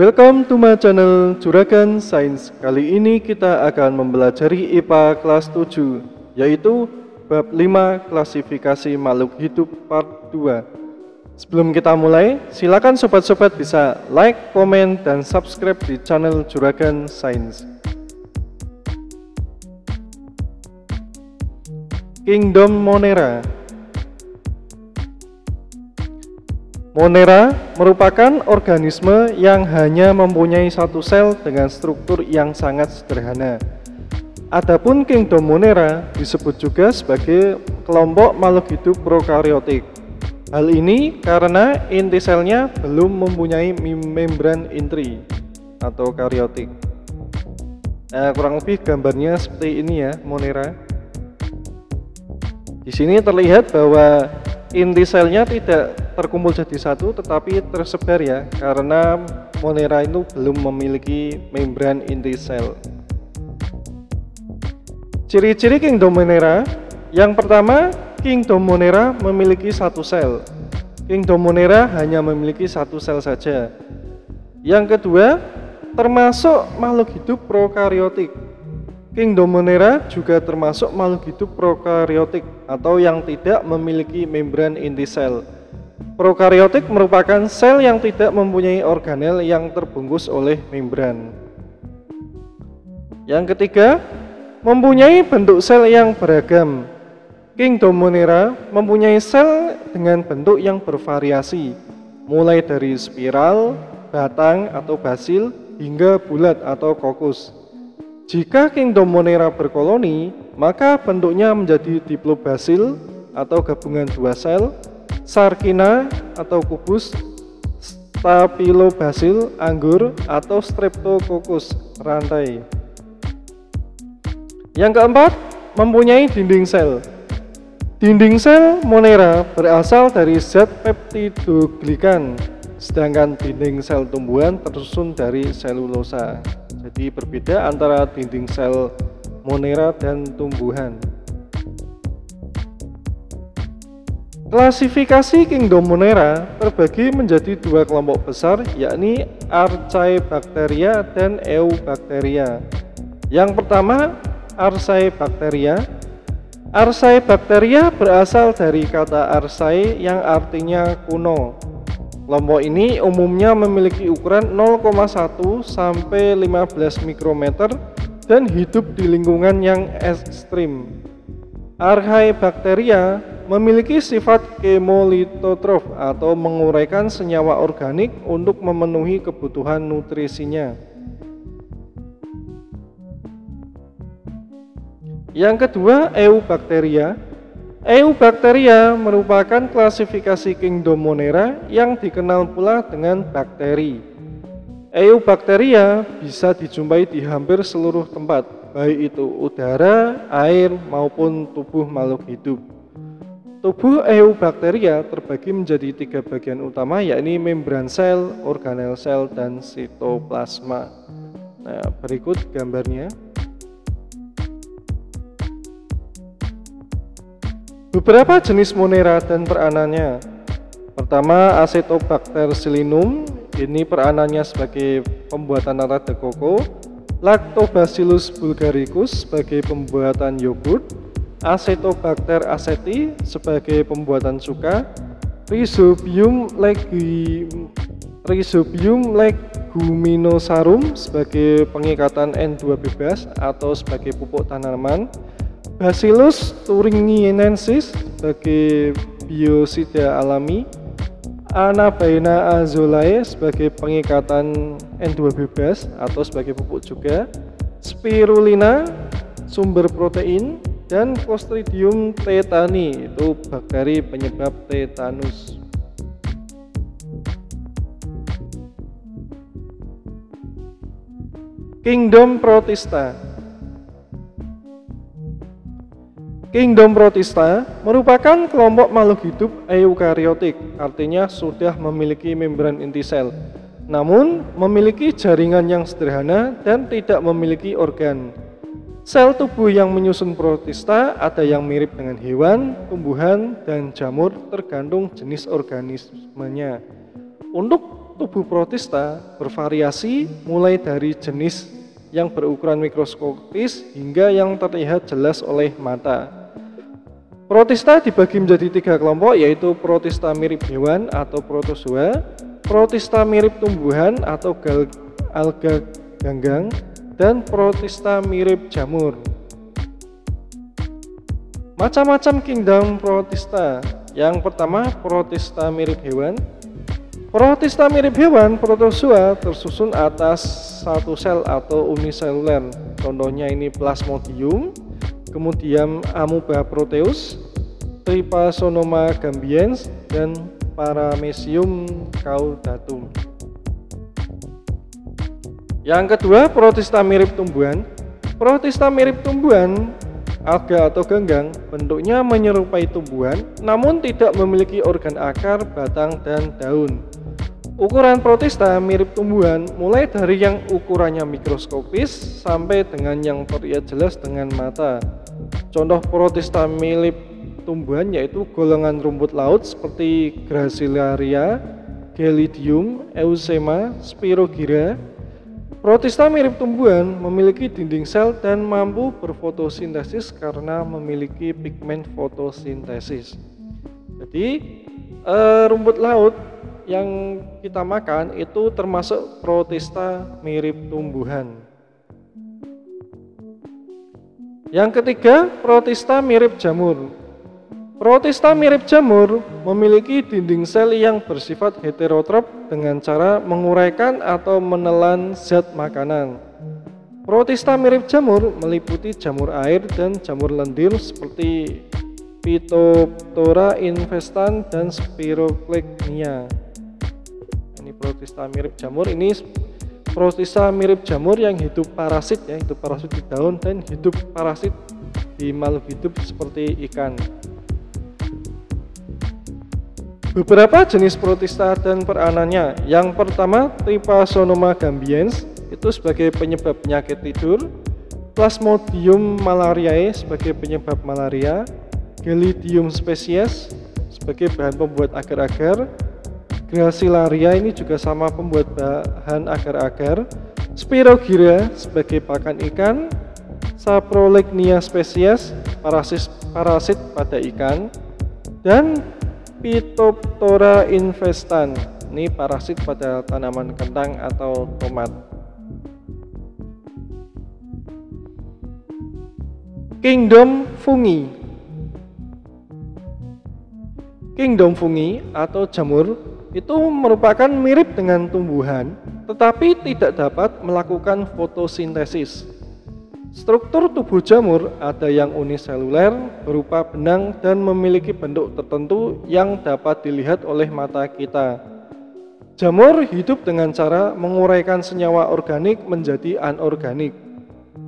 Welcome to my channel Juragan Sains. Kali ini kita akan mempelajari IPA kelas 7, yaitu bab 5 klasifikasi makhluk hidup part 2. Sebelum kita mulai, silakan sobat-sobat bisa like, komen, dan subscribe di channel Juragan Sains. Kingdom Monera. Monera merupakan organisme yang hanya mempunyai satu sel dengan struktur yang sangat sederhana. Adapun Kingdom Monera disebut juga sebagai kelompok makhluk hidup prokaryotik. Hal ini karena inti selnya belum mempunyai membran intri atau karyotik. Kurang lebih gambarnya seperti ini ya, Monera. Di sini terlihat bahwa inti selnya tidak terkumpul jadi satu tetapi tersebar ya, karena Monera itu belum memiliki membran inti sel. Ciri-ciri Kingdom Monera. Yang pertama, Kingdom Monera memiliki satu sel. Kingdom Monera hanya memiliki satu sel saja. Yang kedua, termasuk makhluk hidup prokaryotik. Kingdom Monera juga termasuk makhluk hidup prokaryotik atau yang tidak memiliki membran inti sel. Prokaryotik merupakan sel yang tidak mempunyai organel yang terbungkus oleh membran. Yang ketiga, mempunyai bentuk sel yang beragam. Kingdom Monera mempunyai sel dengan bentuk yang bervariasi, mulai dari spiral, batang atau basil, hingga bulat atau kokus. Jika Kingdom Monera berkoloni, maka bentuknya menjadi diplobasil atau gabungan dua sel, sarkina atau kubus, stapilobasil anggur, atau streptococcus rantai. Yang keempat, mempunyai dinding sel. Dinding sel Monera berasal dari zat peptidoglikan, sedangkan dinding sel tumbuhan tersusun dari selulosa. Jadi berbeda antara dinding sel Monera dan tumbuhan. Klasifikasi Kingdom Monera terbagi menjadi dua kelompok besar, yakni Archaebacteria dan Eubacteria. Yang pertama, Archaebacteria. Archaebacteria berasal dari kata archae yang artinya kuno. Kelompok ini umumnya memiliki ukuran 0,1 sampai 15 mikrometer dan hidup di lingkungan yang ekstrim. Archaebacteria memiliki sifat kemolitotrof atau menguraikan senyawa organik untuk memenuhi kebutuhan nutrisinya. Yang kedua, Eubacteria. Eubacteria merupakan klasifikasi Kingdom Monera yang dikenal pula dengan bakteri. Eubacteria bisa dijumpai di hampir seluruh tempat, baik itu udara, air, maupun tubuh makhluk hidup. Tubuh Eubacteria terbagi menjadi tiga bagian utama, yakni membran sel, organel sel, dan sitoplasma. Nah, berikut gambarnya. Beberapa jenis Monera dan peranannya. Pertama, Acetobacter silinum. Ini peranannya sebagai pembuatan lada koko. Lactobacillus bulgaricus sebagai pembuatan yogurt. Acetobacter aceti sebagai pembuatan cuka. Rhizobium leguminosarum sebagai pengikatan N2 bebas atau sebagai pupuk tanaman. Bacillus thuringiensis sebagai biosida alami. Anabaena azolae sebagai pengikatan N2 bebas atau sebagai pupuk juga. Spirulina sumber protein, dan Clostridium tetani itu bakteri penyebab tetanus. Kingdom Protista. Kingdom Protista merupakan kelompok makhluk hidup eukaryotik, artinya sudah memiliki membran inti sel, namun memiliki jaringan yang sederhana dan tidak memiliki organ. Sel tubuh yang menyusun protista ada yang mirip dengan hewan, tumbuhan, dan jamur tergantung jenis organismenya. Untuk tubuh protista bervariasi mulai dari jenis yang berukuran mikroskopis hingga yang terlihat jelas oleh mata. Protista dibagi menjadi 3 kelompok, yaitu protista mirip hewan atau protozoa, protista mirip tumbuhan atau alga ganggang, dan protista mirip jamur. Macam-macam kingdom protista. Yang pertama, protista mirip hewan. Protista mirip hewan protozoa tersusun atas satu sel atau uniseluler. Contohnya ini Plasmodium, kemudian Amoeba proteus, Trypanosoma gambiens, dan Paramecium caudatum. Yang kedua, protista mirip tumbuhan. Protista mirip tumbuhan, alga atau ganggang, bentuknya menyerupai tumbuhan namun tidak memiliki organ akar, batang, dan daun. Ukuran protista mirip tumbuhan mulai dari yang ukurannya mikroskopis sampai dengan yang terlihat jelas dengan mata. Contoh protista mirip tumbuhan yaitu golongan rumput laut seperti Gracilaria, Gelidium, Eusema, Spirogyra. Protista mirip tumbuhan memiliki dinding sel dan mampu berfotosintesis karena memiliki pigmen fotosintesis. Jadi rumput laut yang kita makan itu termasuk protista mirip tumbuhan. Yang ketiga, protista mirip jamur. Protista mirip jamur memiliki dinding sel yang bersifat heterotrop dengan cara menguraikan atau menelan zat makanan. Protista mirip jamur meliputi jamur air dan jamur lendir seperti Phytophthora infestan dan Spirochechnia. Ini protista mirip jamur. Ini protista mirip jamur yang hidup parasit, ya, hidup parasit di daun dan hidup parasit di makhluk hidup seperti ikan. Beberapa jenis protista dan peranannya. Yang pertama, Trypanosoma gambiens itu sebagai penyebab penyakit tidur, Plasmodium malariae sebagai penyebab malaria, Gelidium species sebagai bahan pembuat agar-agar, Gracilaria ini juga sama pembuat bahan agar-agar, Spirogyra sebagai pakan ikan, Saprolegnia species parasit pada ikan, dan Phytophthora infestan, ini parasit pada tanaman kentang atau tomat. Kingdom fungi. Kingdom fungi atau jamur itu merupakan mirip dengan tumbuhan, tetapi tidak dapat melakukan fotosintesis. Struktur tubuh jamur ada yang uniseluler berupa benang dan memiliki bentuk tertentu yang dapat dilihat oleh mata kita. Jamur hidup dengan cara menguraikan senyawa organik menjadi anorganik.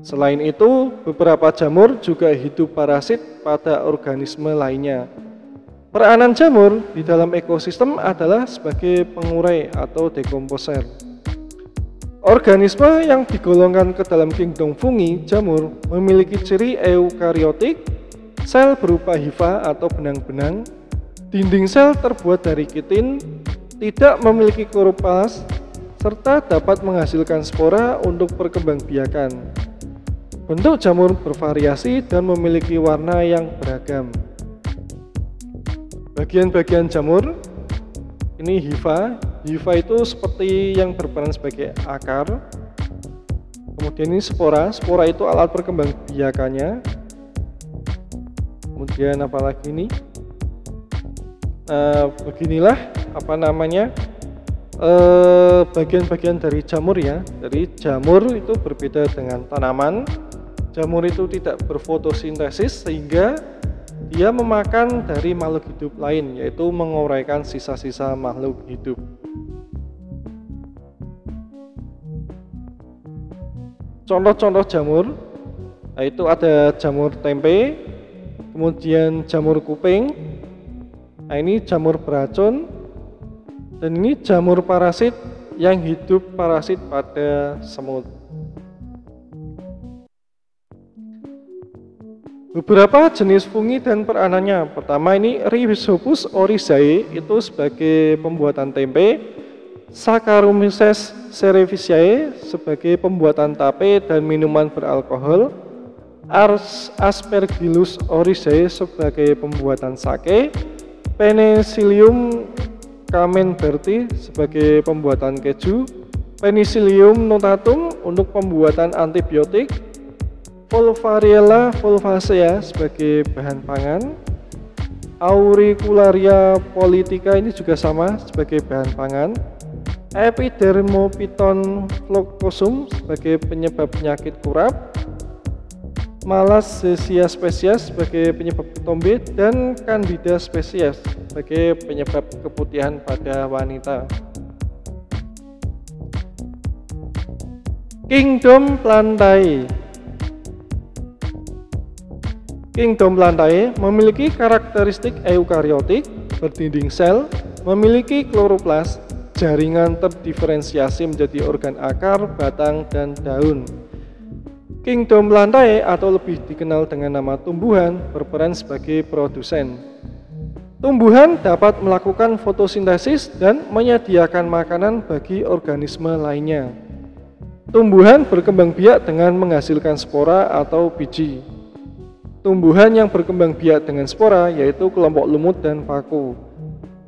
Selain itu, beberapa jamur juga hidup parasit pada organisme lainnya. Peranan jamur di dalam ekosistem adalah sebagai pengurai atau dekomposer. Organisme yang digolongkan ke dalam kingdom fungi jamur memiliki ciri eukariotik, sel berupa hifa atau benang-benang, dinding sel terbuat dari kitin, tidak memiliki kloroplas, serta dapat menghasilkan spora untuk perkembangbiakan. Bentuk jamur bervariasi dan memiliki warna yang beragam. Bagian-bagian jamur ini hifa. Hifa itu seperti yang berperan sebagai akar. Kemudian ini spora. Spora itu alat perkembangbiakannya. Kemudian apalagi ini? Beginilah bagian-bagian dari jamur, ya. Jadi jamur itu berbeda dengan tanaman. Jamur itu tidak berfotosintesis sehingga dia memakan dari makhluk hidup lain, yaitu menguraikan sisa-sisa makhluk hidup. Contoh-contoh jamur, yaitu ada jamur tempe, kemudian jamur kuping, nah ini jamur beracun, dan ini jamur parasit yang hidup parasit pada semut. Beberapa jenis fungi dan peranannya. Pertama ini Rhizopus oryzae itu sebagai pembuatan tempe, Saccharomyces cerevisiae sebagai pembuatan tape dan minuman beralkohol, Aspergillus oryzae sebagai pembuatan sake, Penicillium camemberti sebagai pembuatan keju, Penicillium notatum untuk pembuatan antibiotik, Volvariella fulvacea sebagai bahan pangan, Auricularia politica ini juga sama sebagai bahan pangan, Epidermophyton floccosum sebagai penyebab penyakit kurap, Malassezia species sebagai penyebab ketombe, dan Candida species sebagai penyebab keputihan pada wanita. Kingdom Plantae. Kingdom Plantae memiliki karakteristik eukariotik, berdinding sel, memiliki kloroplas, jaringan terdiferensiasi menjadi organ akar, batang, dan daun. Kingdom Plantae atau lebih dikenal dengan nama tumbuhan berperan sebagai produsen. Tumbuhan dapat melakukan fotosintesis dan menyediakan makanan bagi organisme lainnya. Tumbuhan berkembang biak dengan menghasilkan spora atau biji. Tumbuhan yang berkembang biak dengan spora yaitu kelompok lumut dan paku.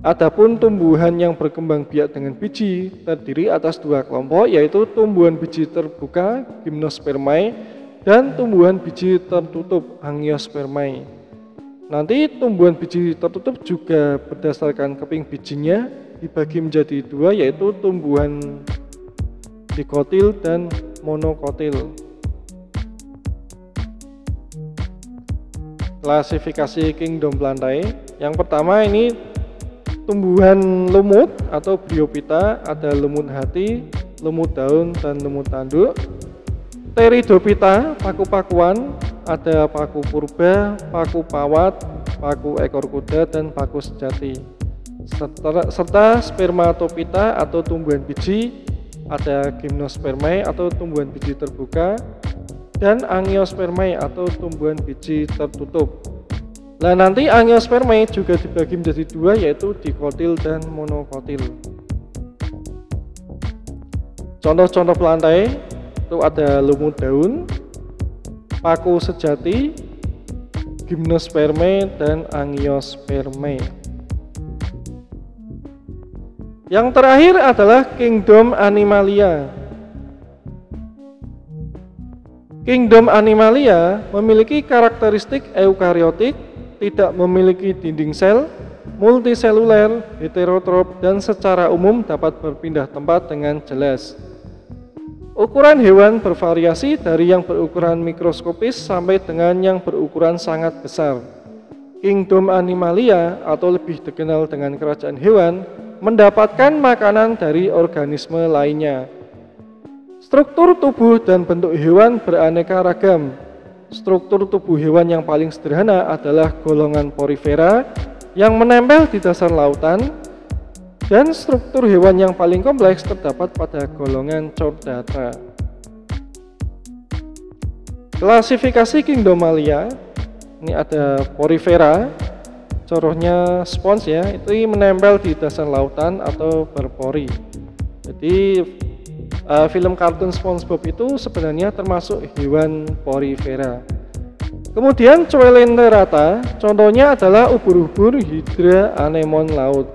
Adapun tumbuhan yang berkembang biak dengan biji terdiri atas dua kelompok, yaitu tumbuhan biji terbuka Gymnospermae dan tumbuhan biji tertutup Angiospermae. Nanti tumbuhan biji tertutup juga berdasarkan keping bijinya dibagi menjadi dua, yaitu tumbuhan dikotil dan monokotil. Klasifikasi Kingdom Plantae. Yang pertama ini tumbuhan lumut atau Bryophyta, ada lumut hati, lumut daun, dan lumut tanduk. Pteridophyta, paku-pakuan, ada paku purba, paku pawat, paku ekor kuda, dan paku sejati. Serta Spermatophyta atau tumbuhan biji, ada Gymnospermae atau tumbuhan biji terbuka, dan Angiospermae atau tumbuhan biji tertutup. Nah, nanti Angiospermae juga dibagi menjadi dua, yaitu dikotil dan monokotil. Contoh-contoh Plantae itu ada lumut daun, paku sejati, Gymnospermae, dan Angiospermae. Yang terakhir adalah Kingdom Animalia. Kingdom Animalia memiliki karakteristik eukariotik, tidak memiliki dinding sel, multiseluler, heterotrof, dan secara umum dapat berpindah tempat dengan jelas. Ukuran hewan bervariasi dari yang berukuran mikroskopis sampai dengan yang berukuran sangat besar. Kingdom Animalia atau lebih dikenal dengan kerajaan hewan mendapatkan makanan dari organisme lainnya. Struktur tubuh dan bentuk hewan beraneka ragam. Struktur tubuh hewan yang paling sederhana adalah golongan Porifera yang menempel di dasar lautan, dan struktur hewan yang paling kompleks terdapat pada golongan Chordata. Klasifikasi Kingdomalia, ini ada Porifera, contohnya spons ya, itu menempel di dasar lautan atau berpori. Jadi film kartun SpongeBob itu sebenarnya termasuk hewan Porifera. Kemudian Coelenterata, contohnya adalah ubur-ubur Hydra anemon laut.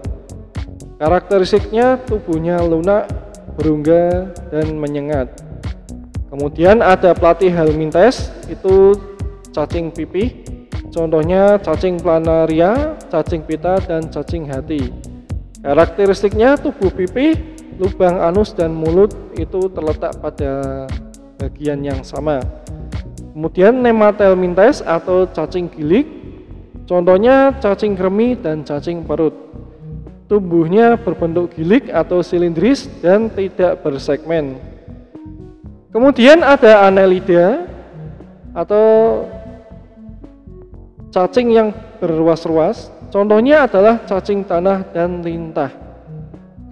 Karakteristiknya tubuhnya lunak, berungga, dan menyengat. Kemudian ada Platyhelminthes, itu cacing pipih. Contohnya cacing planaria, cacing pita, dan cacing hati. Karakteristiknya tubuh pipih, lubang anus, dan mulut itu terletak pada bagian yang sama. Kemudian Nemathelminthes atau cacing gilik, contohnya cacing kremi dan cacing perut. Tubuhnya berbentuk gilik atau silindris dan tidak bersegmen. Kemudian ada Annelida atau cacing yang berruas-ruas, contohnya adalah cacing tanah dan lintah.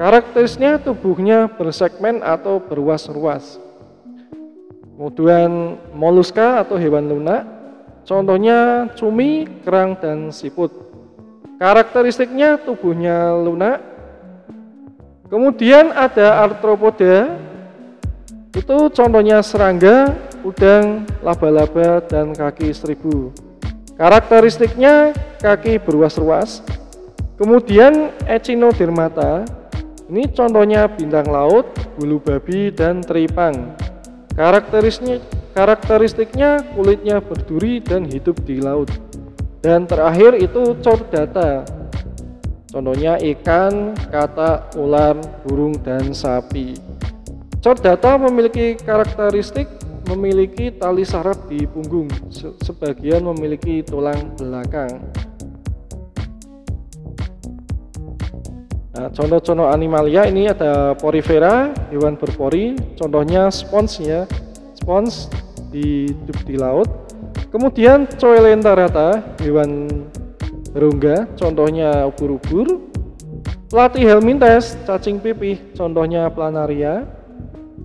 Karakteristiknya tubuhnya bersegmen atau berruas-ruas. Kemudian Moluska atau hewan lunak, contohnya cumi, kerang, dan siput. Karakteristiknya tubuhnya lunak. Kemudian ada arthropoda, itu contohnya serangga, udang, laba-laba, dan kaki seribu. Karakteristiknya kaki beruas-ruas. Kemudian Echinodermata, ini contohnya bintang laut, bulu babi, dan teripang. Karakteristiknya kulitnya berduri dan hidup di laut. Dan terakhir itu Chordata, contohnya ikan, katak, ular, burung, dan sapi. Chordata memiliki karakteristik memiliki tali saraf di punggung, sebagian memiliki tulang belakang. Nah, contoh-contoh animalia ini ada Porifera, hewan berpori, contohnya spons ya, spons hidup di laut. Kemudian Coelenterata, hewan berongga, contohnya ubur-ubur. Platyhelminthes, cacing pipih, contohnya Planaria.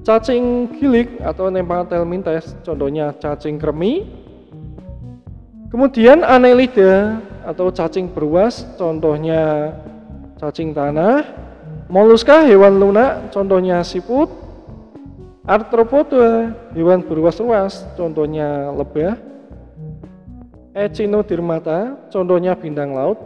Cacing gilik atau Nempatelminthes, contohnya cacing kremi. Kemudian Annelida atau cacing beruas, contohnya cacing tanah. Moluska, hewan lunak, contohnya siput. Arthropoda, hewan beruas-ruas, contohnya lebah. Echinodermata, contohnya bintang laut.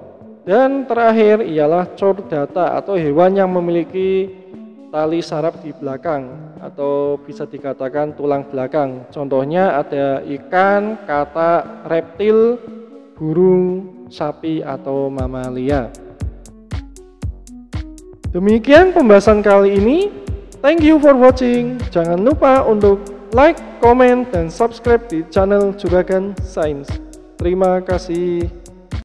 Dan terakhir ialah Chordata atau hewan yang memiliki tali saraf di belakang atau bisa dikatakan tulang belakang. Contohnya ada ikan, katak, reptil, burung, sapi, atau mamalia. Demikian pembahasan kali ini. Thank you for watching. Jangan lupa untuk like, comment, dan subscribe di channel Juragan Sains. Terima kasih.